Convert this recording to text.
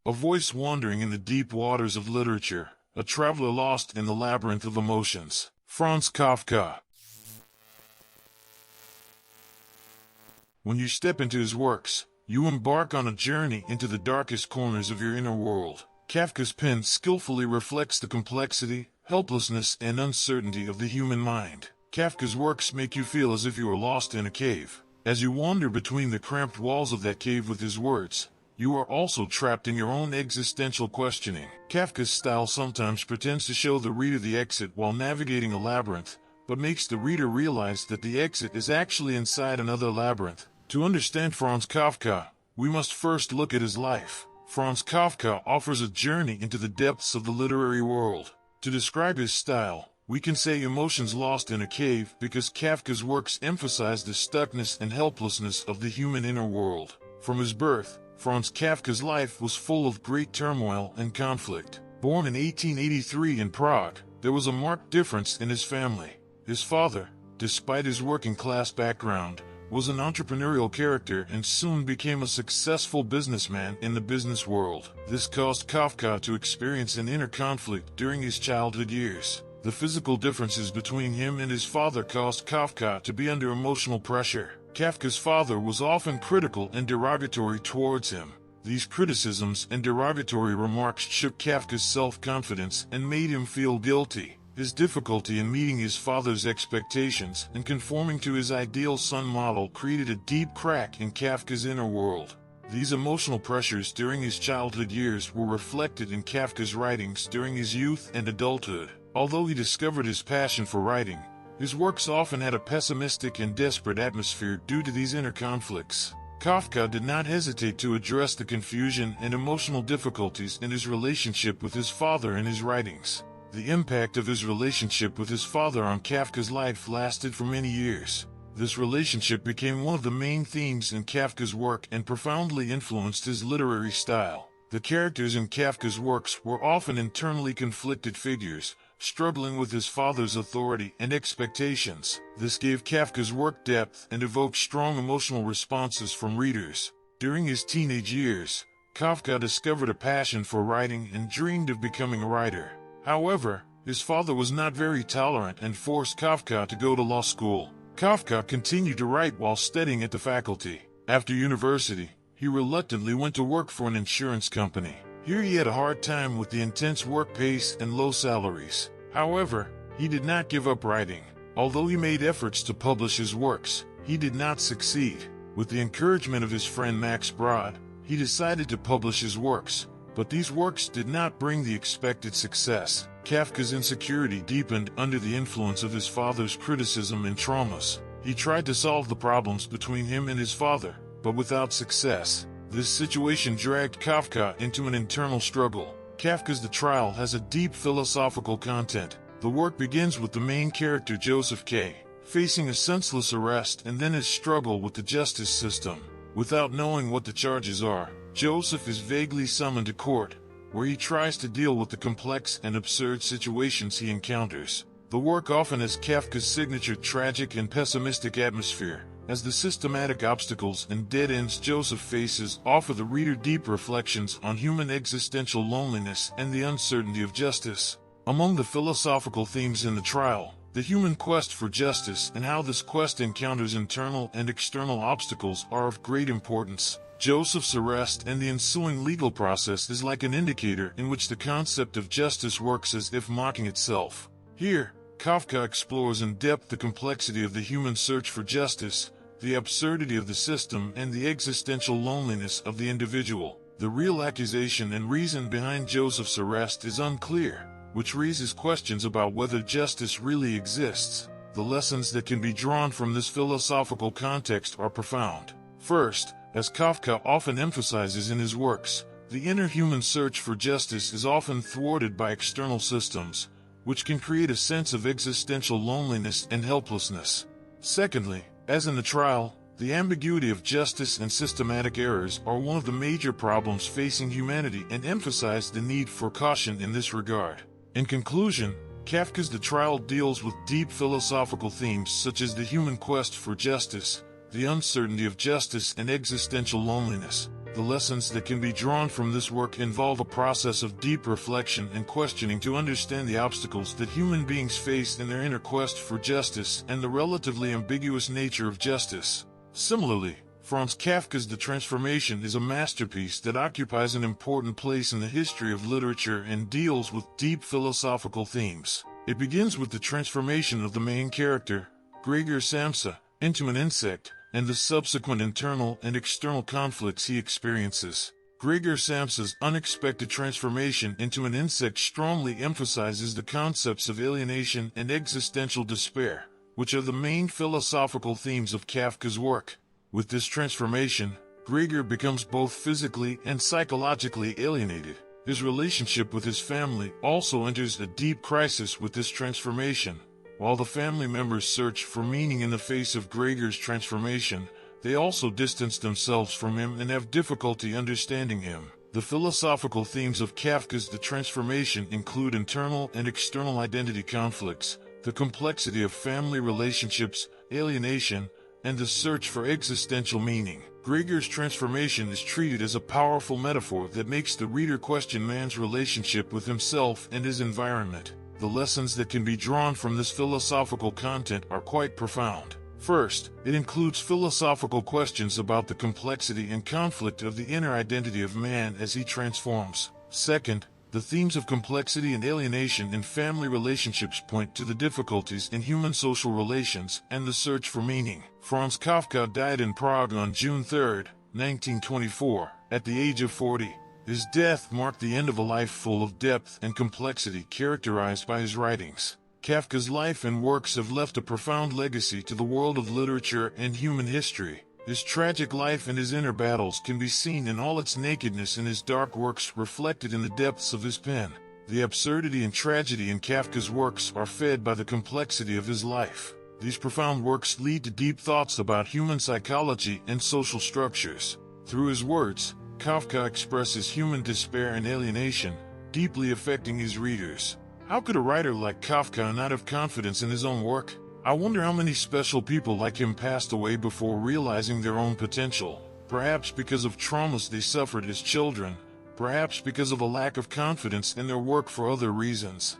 a voice wandering in the deep waters of literature, a traveler lost in the labyrinth of emotions. Franz Kafka. When you step into his works, you embark on a journey into the darkest corners of your inner world. Kafka's pen skillfully reflects the complexity, helplessness, and uncertainty of the human mind. Kafka's works make you feel as if you are lost in a cave. As you wander between the cramped walls of that cave with his words, you are also trapped in your own existential questioning. Kafka's style sometimes pretends to show the reader the exit while navigating a labyrinth, but makes the reader realize that the exit is actually inside another labyrinth. To understand Franz Kafka, we must first look at his life. Franz Kafka offers a journey into the depths of the literary world. To describe his style, we can say emotions lost in a cave because Kafka's works emphasize the stuckness and helplessness of the human inner world. From his birth, Franz Kafka's life was full of great turmoil and conflict. Born in 1883 in Prague, there was a marked difference in his family. His father, despite his working-class background, was an entrepreneurial character and soon became a successful businessman in the business world. This caused Kafka to experience an inner conflict during his childhood years. The physical differences between him and his father caused Kafka to be under emotional pressure. Kafka's father was often critical and derogatory towards him. These criticisms and derogatory remarks shook Kafka's self-confidence and made him feel guilty. His difficulty in meeting his father's expectations and conforming to his ideal son model created a deep crack in Kafka's inner world. These emotional pressures during his childhood years were reflected in Kafka's writings during his youth and adulthood. Although he discovered his passion for writing, his works often had a pessimistic and desperate atmosphere due to these inner conflicts. Kafka did not hesitate to address the confusion and emotional difficulties in his relationship with his father in his writings. The impact of his relationship with his father on Kafka's life lasted for many years. This relationship became one of the main themes in Kafka's work and profoundly influenced his literary style. The characters in Kafka's works were often internally conflicted figures, struggling with his father's authority and expectations. This gave Kafka's work depth and evoked strong emotional responses from readers. During his teenage years, Kafka discovered a passion for writing and dreamed of becoming a writer. However, his father was not very tolerant and forced Kafka to go to law school. Kafka continued to write while studying at the faculty. After university, he reluctantly went to work for an insurance company. Here he had a hard time with the intense work pace and low salaries. However, he did not give up writing. Although he made efforts to publish his works, he did not succeed. With the encouragement of his friend Max Brod, he decided to publish his works. But these works did not bring the expected success. Kafka's insecurity deepened under the influence of his father's criticism and traumas. He tried to solve the problems between him and his father, but without success. This situation dragged Kafka into an internal struggle. Kafka's The Trial has a deep philosophical content. The work begins with the main character Joseph K. facing a senseless arrest and then his struggle with the justice system. Without knowing what the charges are, Joseph is vaguely summoned to court, where he tries to deal with the complex and absurd situations he encounters. The work often has Kafka's signature tragic and pessimistic atmosphere, as the systematic obstacles and dead ends Joseph faces offer the reader deep reflections on human existential loneliness and the uncertainty of justice. Among the philosophical themes in The Trial, the human quest for justice and how this quest encounters internal and external obstacles are of great importance. Joseph's arrest and the ensuing legal process is like an indicator in which the concept of justice works as if mocking itself. Here, Kafka explores in depth the complexity of the human search for justice, the absurdity of the system, and the existential loneliness of the individual. The real accusation and reason behind Joseph's arrest is unclear, which raises questions about whether justice really exists. The lessons that can be drawn from this philosophical context are profound. First, as Kafka often emphasizes in his works, the inner human search for justice is often thwarted by external systems, which can create a sense of existential loneliness and helplessness. Secondly, as in The Trial, the ambiguity of justice and systematic errors are one of the major problems facing humanity and emphasize the need for caution in this regard. In conclusion, Kafka's The Trial deals with deep philosophical themes such as the human quest for justice, the uncertainty of justice, and existential loneliness. The lessons that can be drawn from this work involve a process of deep reflection and questioning to understand the obstacles that human beings face in their inner quest for justice and the relatively ambiguous nature of justice. Similarly, Franz Kafka's The Transformation is a masterpiece that occupies an important place in the history of literature and deals with deep philosophical themes. It begins with the transformation of the main character, Gregor Samsa, into an insect, and the subsequent internal and external conflicts he experiences. Gregor Samsa's unexpected transformation into an insect strongly emphasizes the concepts of alienation and existential despair, which are the main philosophical themes of Kafka's work. With this transformation, Gregor becomes both physically and psychologically alienated. His relationship with his family also enters a deep crisis with this transformation. While the family members search for meaning in the face of Gregor's transformation, they also distance themselves from him and have difficulty understanding him. The philosophical themes of Kafka's The Transformation include internal and external identity conflicts, the complexity of family relationships, alienation, and the search for existential meaning. Gregor's transformation is treated as a powerful metaphor that makes the reader question man's relationship with himself and his environment. The lessons that can be drawn from this philosophical content are quite profound. First, it includes philosophical questions about the complexity and conflict of the inner identity of man as he transforms. Second, the themes of complexity and alienation in family relationships point to the difficulties in human social relations and the search for meaning. Franz Kafka died in Prague on June 3, 1924, at the age of 40. His death marked the end of a life full of depth and complexity characterized by his writings. Kafka's life and works have left a profound legacy to the world of literature and human history. His tragic life and his inner battles can be seen in all its nakedness in his dark works reflected in the depths of his pen. The absurdity and tragedy in Kafka's works are fed by the complexity of his life. These profound works lead to deep thoughts about human psychology and social structures. Through his words, Kafka expresses human despair and alienation, deeply affecting his readers. How could a writer like Kafka not have confidence in his own work? I wonder how many special people like him passed away before realizing their own potential. Perhaps because of traumas they suffered as children, perhaps because of a lack of confidence in their work for other reasons.